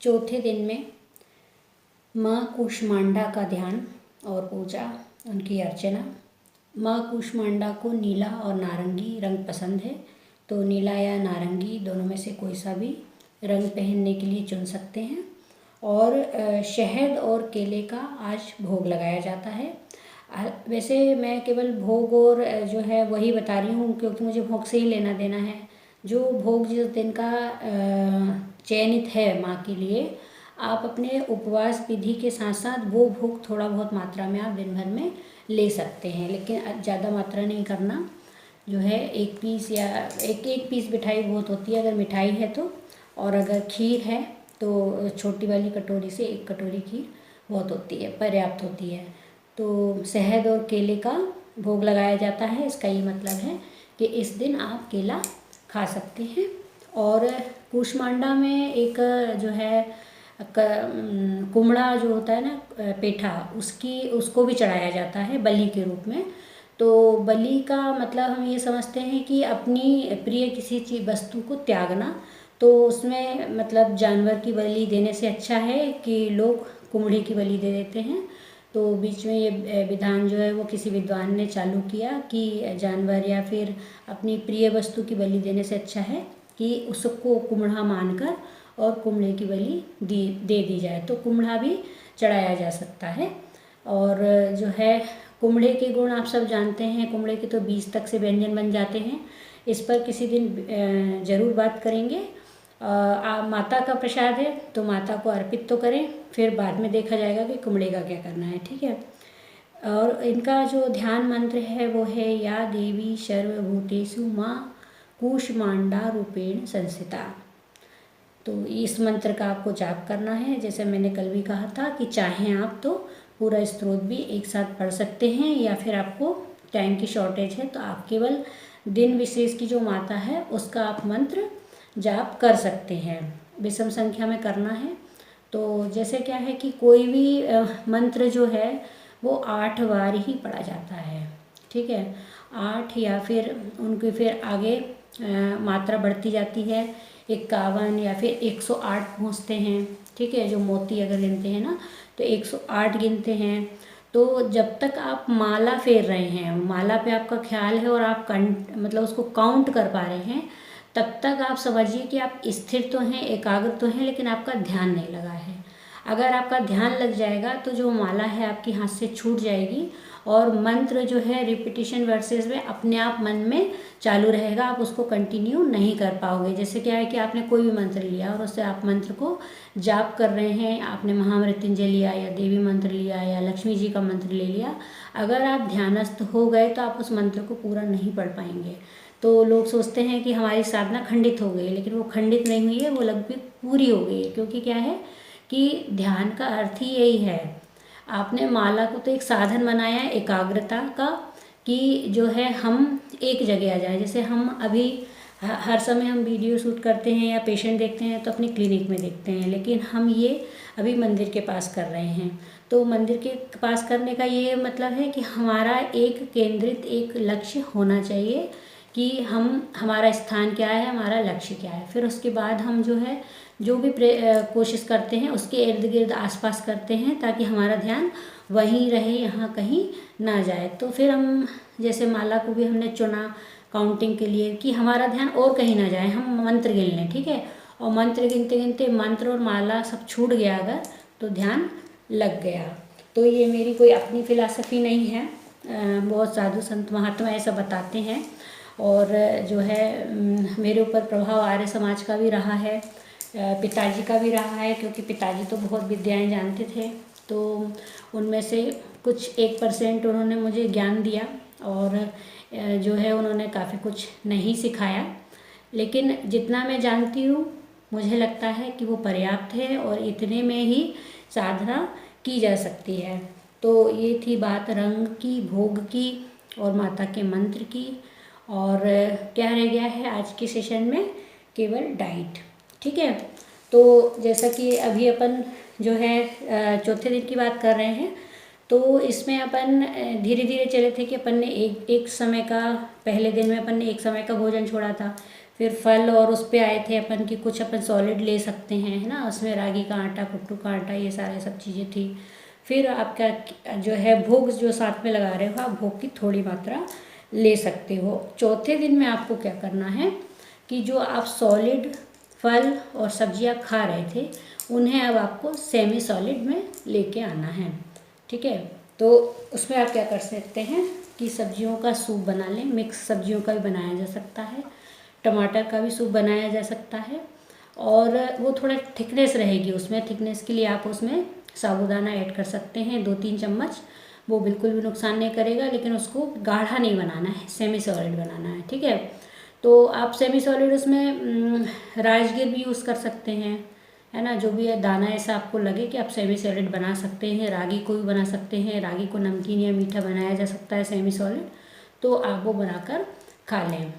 चौथे दिन में माँ कूष्मांडा का ध्यान और पूजा, उनकी अर्चना। माँ कूष्मांडा को नीला और नारंगी रंग पसंद है, तो नीला या नारंगी दोनों में से कोई सा भी रंग पहनने के लिए चुन सकते हैं। और शहद और केले का आज भोग लगाया जाता है। वैसे मैं केवल भोग और जो है वही बता रही हूँ, क्योंकि मुझे भोग से ही लेना देना है। जो भोग जिस दिन का चयनित है माँ के लिए, आप अपने उपवास विधि के साथ साथ वो भोग थोड़ा बहुत मात्रा में आप दिन भर में ले सकते हैं, लेकिन ज़्यादा मात्रा नहीं करना। जो है 1 पीस या एक पीस मिठाई बहुत होती है अगर मिठाई है तो, और अगर खीर है तो छोटी वाली कटोरी से 1 कटोरी खीर बहुत होती है, पर्याप्त होती है। तो शहद और केले का भोग लगाया जाता है। इसका ये मतलब है कि इस दिन आप केला खा सकते हैं। और कूष्मांडा में एक जो है कुमड़ा जो होता है ना, पेठा, उसको भी चढ़ाया जाता है बलि के रूप में। तो बलि का मतलब हम ये समझते हैं कि अपनी प्रिय किसी चीज़ वस्तु को त्यागना। तो उसमें मतलब जानवर की बलि देने से अच्छा है कि लोग कुमड़े की बलि दे देते हैं। तो बीच में ये विधान जो है वो किसी विद्वान ने चालू किया कि जानवर या फिर अपनी प्रिय वस्तु की बलि देने से अच्छा है कि उसको कुम्हड़ा मानकर और कुम्हड़े की बलि दे दी जाए। तो कुम्हड़ा भी चढ़ाया जा सकता है। और जो है कुम्हड़े के गुण आप सब जानते हैं। कुम्हड़े के तो 20 तक से व्यंजन बन जाते हैं। इस पर किसी दिन ज़रूर बात करेंगे। माता का प्रसाद है तो माता को अर्पित तो करें, फिर बाद में देखा जाएगा कि कुम्हड़े का क्या करना है, ठीक है। और इनका जो ध्यान मंत्र है वो है या देवी सर्वभूतेषु माँ कूष्मांडा रूपेण संस्थिता। तो इस मंत्र का आपको जाप करना है। जैसे मैंने कल भी कहा था कि चाहें आप तो पूरा स्तोत्र भी एक साथ पढ़ सकते हैं, या फिर आपको टाइम की शॉर्टेज है तो आप केवल दिन विशेष की जो माता है उसका आप मंत्र जाप कर सकते हैं। विषम संख्या में करना है। तो जैसे क्या है कि कोई भी मंत्र जो है वो 8 बार ही पढ़ा जाता है, ठीक है। 8 या फिर उनकी फिर आगे मात्रा बढ़ती जाती है। 51 या फिर 108 पहुँचते हैं, ठीक है। जो मोती अगर गिनते हैं ना तो 108 गिनते हैं। तो जब तक आप माला फेर रहे हैं, माला पे आपका ख्याल है और आप मतलब उसको काउंट कर पा रहे हैं, तब तक आप समझिए कि आप स्थिर तो हैं, एकाग्र तो हैं, लेकिन आपका ध्यान नहीं लगा है। अगर आपका ध्यान लग जाएगा तो जो माला है आपके हाथ से छूट जाएगी और मंत्र जो है रिपीटिशन वर्सेस में अपने आप मन में चालू रहेगा, आप उसको कंटिन्यू नहीं कर पाओगे। जैसे क्या है कि आपने कोई भी मंत्र लिया और उससे आप मंत्र को जाप कर रहे हैं, आपने महामृत्युंजय लिया या देवी मंत्र लिया या लक्ष्मी जी का मंत्र ले लिया, अगर आप ध्यानस्थ हो गए तो आप उस मंत्र को पूरा नहीं पढ़ पाएंगे। तो लोग सोचते हैं कि हमारी साधना खंडित हो गई, लेकिन वो खंडित नहीं हुई है, वो लगभग पूरी हो गई है। क्योंकि क्या है कि ध्यान का अर्थ ही यही है। आपने माला को तो एक साधन बनाया है एकाग्रता का, कि जो है हम एक जगह आ जाए। जैसे हम अभी हर समय हम वीडियो शूट करते हैं या पेशेंट देखते हैं तो अपनी क्लिनिक में देखते हैं, लेकिन हम ये अभी मंदिर के पास कर रहे हैं। तो मंदिर के पास करने का ये मतलब है कि हमारा एक केंद्रित एक लक्ष्य होना चाहिए कि हमारा स्थान क्या है, हमारा लक्ष्य क्या है। फिर उसके बाद हम जो है जो भी कोशिश करते हैं उसके इर्द गिर्द आसपास करते हैं, ताकि हमारा ध्यान वहीं रहे, यहाँ कहीं ना जाए। तो फिर हम जैसे माला को भी हमने चुना काउंटिंग के लिए कि हमारा ध्यान और कहीं ना जाए, हम मंत्र गिन लें, ठीक है। और मंत्र गिनते गिनते मंत्र और माला सब छूट गया अगर, तो ध्यान लग गया। तो ये मेरी कोई अपनी फिलॉसफी नहीं है, बहुत साधु संत महात्मा ऐसा बताते हैं। और जो है मेरे ऊपर प्रभाव आर्य समाज का भी रहा है, पिताजी का भी रहा है, क्योंकि पिताजी तो बहुत विद्याएं जानते थे। तो उनमें से कुछ 1% उन्होंने मुझे ज्ञान दिया, और जो है उन्होंने काफ़ी कुछ नहीं सिखाया, लेकिन जितना मैं जानती हूँ मुझे लगता है कि वो पर्याप्त है और इतने में ही साधना की जा सकती है। तो ये थी बात रंग की, भोग की और माता के मंत्र की। और क्या रह गया है आज के सेशन में, केवल डाइट, ठीक है। तो जैसा कि अभी अपन जो है चौथे दिन की बात कर रहे हैं, तो इसमें अपन धीरे धीरे चले थे कि अपन ने एक समय का, पहले दिन में अपन ने एक समय का भोजन छोड़ा था, फिर फल, और उस पे आए थे अपन कि कुछ अपन सॉलिड ले सकते हैं, है ना, उसमें रागी का आटा, कुट्टू का आटा, ये सारे सब चीज़ें थी। फिर आपका जो है भोग जो साथ में लगा रहे हो आप, भोग की थोड़ी मात्रा ले सकते हो। चौथे दिन में आपको क्या करना है कि जो आप सॉलिड फल और सब्जियां खा रहे थे उन्हें अब आपको सेमी सॉलिड में लेके आना है, ठीक है। तो उसमें आप क्या कर सकते हैं कि सब्जियों का सूप बना लें, मिक्स सब्जियों का भी बनाया जा सकता है, टमाटर का भी सूप बनाया जा सकता है, और वो थोड़ा थिकनेस रहेगी उसमें। थिकनेस के लिए आप उसमें साबूदाना ऐड कर सकते हैं 2-3 चम्मच, वो बिल्कुल भी नुकसान नहीं करेगा, लेकिन उसको गाढ़ा नहीं बनाना है, सेमी सॉलिड बनाना है, ठीक है। तो आप सेमी सॉलिड उसमें राजगिर भी यूज़ कर सकते हैं, है ना, जो भी है दाना ऐसा आपको लगे कि आप सेमी सॉलिड बना सकते हैं। रागी को भी बना सकते हैं, रागी को नमकीन या मीठा बनाया जा सकता है सेमी सॉलिड, तो आप वो बनाकर खा लें।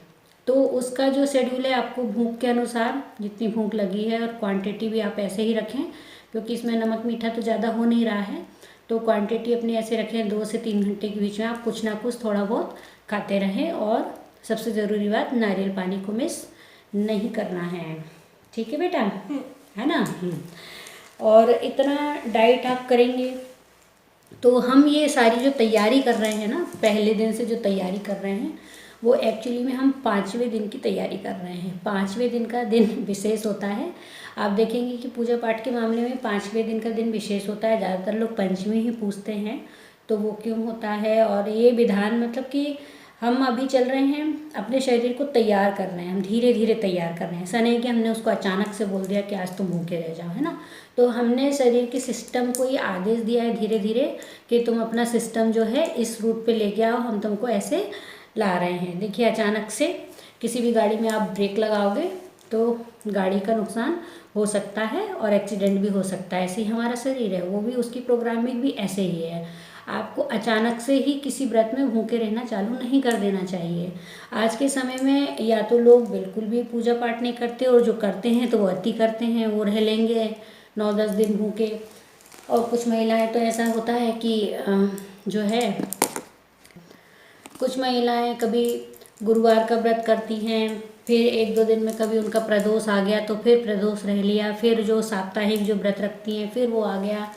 तो उसका जो शेड्यूल है आपको भूख के अनुसार, जितनी भूख लगी है, और क्वांटिटी भी आप ऐसे ही रखें, क्योंकि इसमें नमक मीठा तो ज़्यादा हो नहीं रहा है, तो क्वांटिटी अपनी ऐसे रखें 2 से 3 घंटे के बीच में आप कुछ ना कुछ थोड़ा बहुत खाते रहें। और सबसे ज़रूरी बात, नारियल पानी को मिस नहीं करना है, ठीक है बेटा, है ना। और इतना डाइट आप करेंगे तो हम ये सारी जो तैयारी कर रहे हैं ना, पहले दिन से जो तैयारी कर रहे हैं, वो एक्चुअली में हम 5वें दिन की तैयारी कर रहे हैं। 5वें दिन का दिन विशेष होता है। आप देखेंगे कि पूजा पाठ के मामले में 5वें दिन का दिन विशेष होता है। ज़्यादातर लोग पंचमी ही पूछते हैं, तो वो क्यों होता है। और ये विधान मतलब कि हम अभी चल रहे हैं, अपने शरीर को तैयार कर रहे हैं, हम धीरे धीरे तैयार कर रहे हैं। ऐसा नहीं कि हमने उसको अचानक से बोल दिया कि आज तुम भूखे रह जाओ, है ना। तो हमने शरीर के सिस्टम को ये आदेश दिया है धीरे धीरे कि तुम अपना सिस्टम जो है इस रूट पे लेके आओ, हम तुमको ऐसे ला रहे हैं। देखिए, अचानक से किसी भी गाड़ी में आप ब्रेक लगाओगे तो गाड़ी का नुकसान हो सकता है और एक्सीडेंट भी हो सकता है। ऐसे ही हमारा शरीर है, वो भी उसकी प्रोग्रामिंग भी ऐसे ही है। आपको अचानक से ही किसी व्रत में भूखे रहना चालू नहीं कर देना चाहिए। आज के समय में या तो लोग बिल्कुल भी पूजा पाठ नहीं करते, और जो करते हैं तो वो अति करते हैं, वो रह लेंगे 9-10 दिन भूखे। और कुछ महिलाएं तो ऐसा होता है कि जो है, कुछ महिलाएं कभी गुरुवार का व्रत करती हैं, फिर 1-2 दिन में कभी उनका प्रदोष आ गया तो फिर प्रदोष रह लिया, फिर जो साप्ताहिक जो व्रत रखती हैं फिर वो आ गया।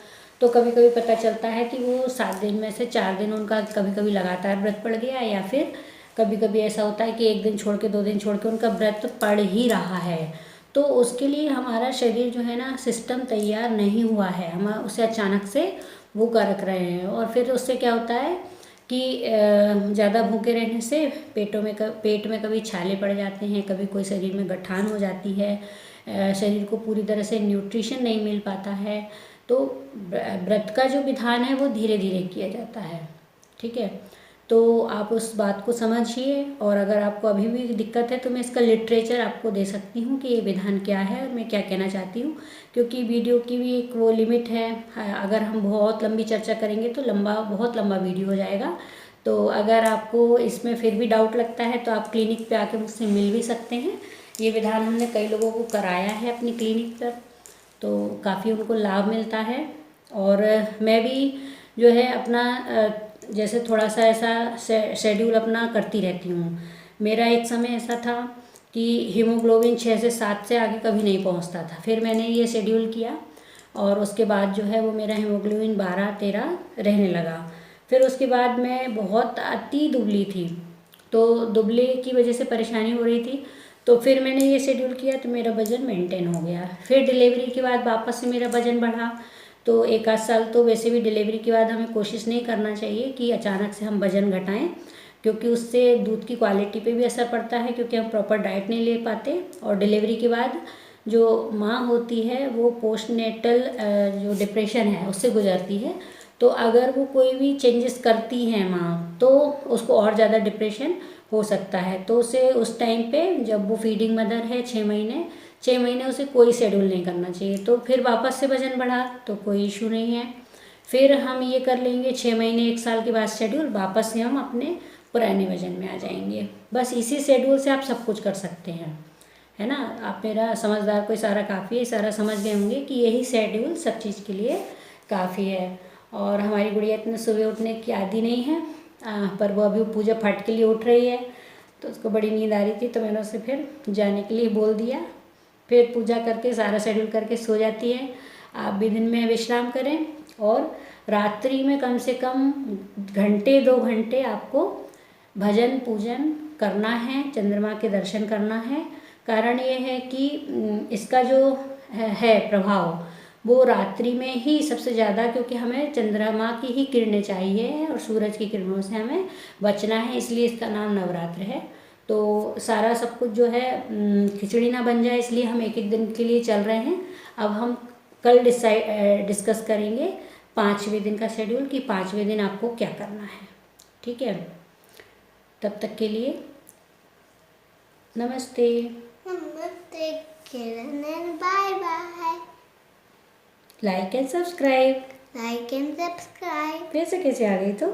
तो कभी कभी पता चलता है कि वो 7 दिन में से 4 दिन उनका कभी कभी लगातार व्रत पड़ गया, या फिर कभी कभी ऐसा होता है कि 1 दिन छोड़ के 2 दिन छोड़ के उनका व्रत पड़ ही रहा है। तो उसके लिए हमारा शरीर जो है ना, सिस्टम तैयार नहीं हुआ है, हम उसे अचानक से भूखा रख रहे हैं। और फिर उससे क्या होता है कि ज़्यादा भूखे रहने से पेट में कभी छाले पड़ जाते हैं, कभी कोई शरीर में गठान हो जाती है, शरीर को पूरी तरह से न्यूट्रिशन नहीं मिल पाता है। तो व्रत का जो विधान है वो धीरे धीरे किया जाता है, ठीक है। तो आप उस बात को समझिए, और अगर आपको अभी भी दिक्कत है तो मैं इसका लिटरेचर आपको दे सकती हूँ कि ये विधान क्या है और मैं क्या कहना चाहती हूँ, क्योंकि वीडियो की भी एक वो लिमिट है। अगर हम बहुत लंबी चर्चा करेंगे तो बहुत लंबा वीडियो हो जाएगा। तो अगर आपको इसमें फिर भी डाउट लगता है तो आप क्लिनिक पे आके मुझसे मिल भी सकते हैं। ये विधान हमने कई लोगों को कराया है अपनी क्लिनिक पर, तो काफ़ी उनको लाभ मिलता है। और मैं भी जो है अपना जैसे थोड़ा सा ऐसा शेड्यूल अपना करती रहती हूँ। मेरा एक समय ऐसा था कि हीमोग्लोबिन 6 से 7 से आगे कभी नहीं पहुँचता था, फिर मैंने ये शेड्यूल किया और उसके बाद जो है वो मेरा हीमोग्लोबिन 12-13 रहने लगा। फिर उसके बाद मैं बहुत अति दुबली थी, तो दुबले की वजह से परेशानी हो रही थी, तो फिर मैंने ये शेड्यूल किया तो मेरा वज़न मेंटेन हो गया। फिर डिलीवरी के बाद वापस से मेरा वज़न बढ़ा। तो 1 आध साल तो वैसे भी डिलीवरी के बाद हमें कोशिश नहीं करना चाहिए कि अचानक से हम वज़न घटाएं, क्योंकि उससे दूध की क्वालिटी पे भी असर पड़ता है, क्योंकि हम प्रॉपर डाइट नहीं ले पाते। और डिलीवरी के बाद जो माँ होती है वो पोस्टनेटल जो डिप्रेशन है उससे गुजरती है। तो अगर वो कोई भी चेंजेस करती हैं माँ, तो उसको और ज़्यादा डिप्रेशन हो सकता है। तो उसे उस टाइम पे जब वो फीडिंग मदर है 6 महीने उसे कोई शेड्यूल नहीं करना चाहिए। तो फिर वापस से वज़न बढ़ा तो कोई इशू नहीं है, फिर हम ये कर लेंगे 6 महीने 1 साल के बाद शेड्यूल, वापस से हम अपने पुराने वज़न में आ जाएंगे। बस इसी शेड्यूल से आप सब कुछ कर सकते हैं, है ना। आप मेरा समझदार को इशारा काफ़ी है, इशारा समझ गए होंगे कि यही शेड्यूल सब चीज़ के लिए काफ़ी है। और हमारी गुड़िया इतने सुबह उठने की आदी नहीं है, पर वो अभी पूजा पाठ के लिए उठ रही है। तो उसको बड़ी नींद आ रही थी, तो मैंने उसे फिर जाने के लिए बोल दिया। फिर पूजा करके सारा शेड्यूल करके सो जाती है। आप भी दिन में विश्राम करें और रात्रि में कम से कम घंटे 2 घंटे आपको भजन पूजन करना है, चंद्रमा के दर्शन करना है। कारण ये है कि इसका जो है प्रभाव वो रात्रि में ही सबसे ज़्यादा, क्योंकि हमें चंद्रमा की ही किरणें चाहिए और सूरज की किरणों से हमें बचना है, इसलिए इसका नाम नवरात्र है। तो सारा सब कुछ जो है खिचड़ी ना बन जाए, इसलिए हम एक एक दिन के लिए चल रहे हैं। अब हम कल डिस्कस करेंगे 5वें दिन का शेड्यूल कि 5वें दिन आपको क्या करना है। ठीक है, तब तक के लिए नमस्ते। नमस्ते Kiran, bye bye. Like and subscribe. Like and subscribe. कैसे कैसे आ गई तो